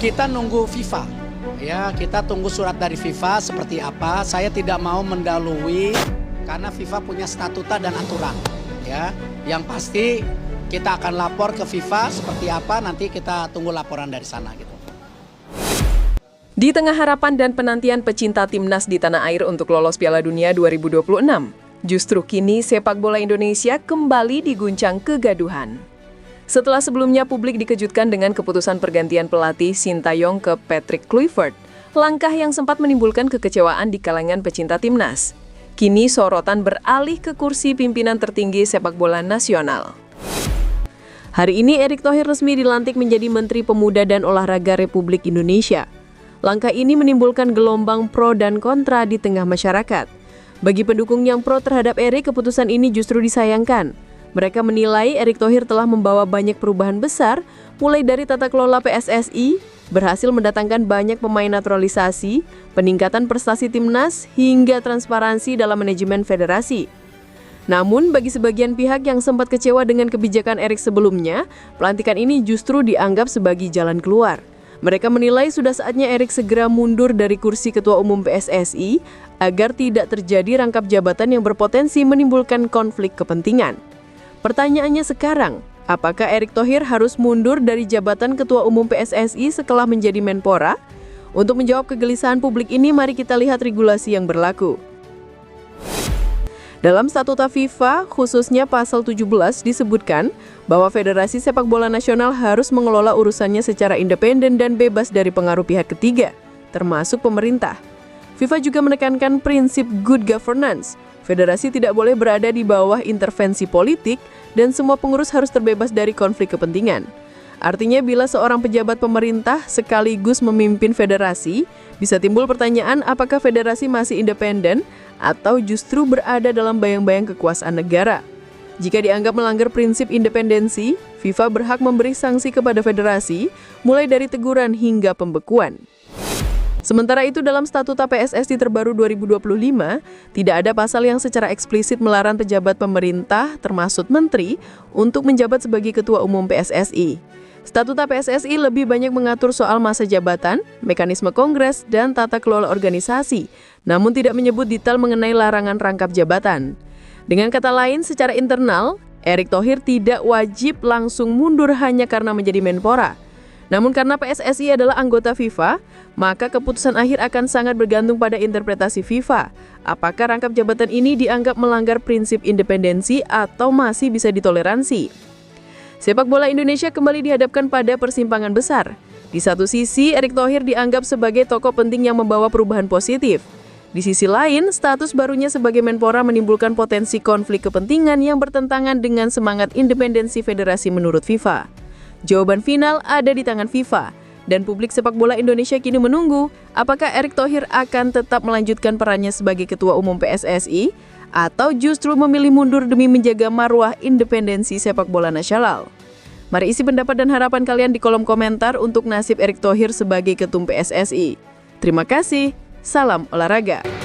Kita nunggu FIFA. Ya, kita tunggu surat dari FIFA seperti apa. Saya tidak mau mendahului karena FIFA punya statuta dan aturan. Ya, yang pasti kita akan lapor ke FIFA seperti apa, nanti kita tunggu laporan dari sana gitu. Di tengah harapan dan penantian pecinta timnas di tanah air untuk lolos Piala Dunia 2026, justru kini sepak bola Indonesia kembali diguncang kegaduhan. Setelah sebelumnya publik dikejutkan dengan keputusan pergantian pelatih Sintayong ke Patrick Kluivert, langkah yang sempat menimbulkan kekecewaan di kalangan pecinta timnas. Kini sorotan beralih ke kursi pimpinan tertinggi sepak bola nasional. Hari ini Erick Thohir resmi dilantik menjadi Menteri Pemuda dan Olahraga Republik Indonesia. Langkah ini menimbulkan gelombang pro dan kontra di tengah masyarakat. Bagi pendukung yang pro terhadap Erick, keputusan ini justru disayangkan. Mereka menilai Erick Thohir telah membawa banyak perubahan besar, mulai dari tata kelola PSSI, berhasil mendatangkan banyak pemain naturalisasi, peningkatan prestasi timnas, hingga transparansi dalam manajemen federasi. Namun, bagi sebagian pihak yang sempat kecewa dengan kebijakan Erick sebelumnya, pelantikan ini justru dianggap sebagai jalan keluar. Mereka menilai sudah saatnya Erick segera mundur dari kursi Ketua Umum PSSI agar tidak terjadi rangkap jabatan yang berpotensi menimbulkan konflik kepentingan. Pertanyaannya sekarang, apakah Erick Thohir harus mundur dari jabatan Ketua Umum PSSI setelah menjadi Menpora? Untuk menjawab kegelisahan publik ini, mari kita lihat regulasi yang berlaku. Dalam statuta FIFA, khususnya pasal 17 disebutkan bahwa Federasi Sepak Bola Nasional harus mengelola urusannya secara independen dan bebas dari pengaruh pihak ketiga, termasuk pemerintah. FIFA juga menekankan prinsip good governance. Federasi tidak boleh berada di bawah intervensi politik dan semua pengurus harus terbebas dari konflik kepentingan. Artinya bila seorang pejabat pemerintah sekaligus memimpin federasi, bisa timbul pertanyaan apakah federasi masih independen atau justru berada dalam bayang-bayang kekuasaan negara. Jika dianggap melanggar prinsip independensi, FIFA berhak memberi sanksi kepada federasi, mulai dari teguran hingga pembekuan. Sementara itu dalam statuta PSSI terbaru 2025, tidak ada pasal yang secara eksplisit melarang pejabat pemerintah, termasuk menteri, untuk menjabat sebagai Ketua Umum PSSI. Statuta PSSI lebih banyak mengatur soal masa jabatan, mekanisme kongres, dan tata kelola organisasi, namun tidak menyebut detail mengenai larangan rangkap jabatan. Dengan kata lain, secara internal, Erick Thohir tidak wajib langsung mundur hanya karena menjadi Menpora. Namun karena PSSI adalah anggota FIFA, maka keputusan akhir akan sangat bergantung pada interpretasi FIFA. Apakah rangkap jabatan ini dianggap melanggar prinsip independensi atau masih bisa ditoleransi? Sepak bola Indonesia kembali dihadapkan pada persimpangan besar. Di satu sisi, Erick Thohir dianggap sebagai tokoh penting yang membawa perubahan positif. Di sisi lain, status barunya sebagai Menpora menimbulkan potensi konflik kepentingan yang bertentangan dengan semangat independensi federasi menurut FIFA. Jawaban final ada di tangan FIFA, dan publik sepak bola Indonesia kini menunggu apakah Erick Thohir akan tetap melanjutkan perannya sebagai Ketua Umum PSSI atau justru memilih mundur demi menjaga marwah independensi sepak bola nasional. Mari isi pendapat dan harapan kalian di kolom komentar untuk nasib Erick Thohir sebagai Ketum PSSI. Terima kasih, salam olahraga.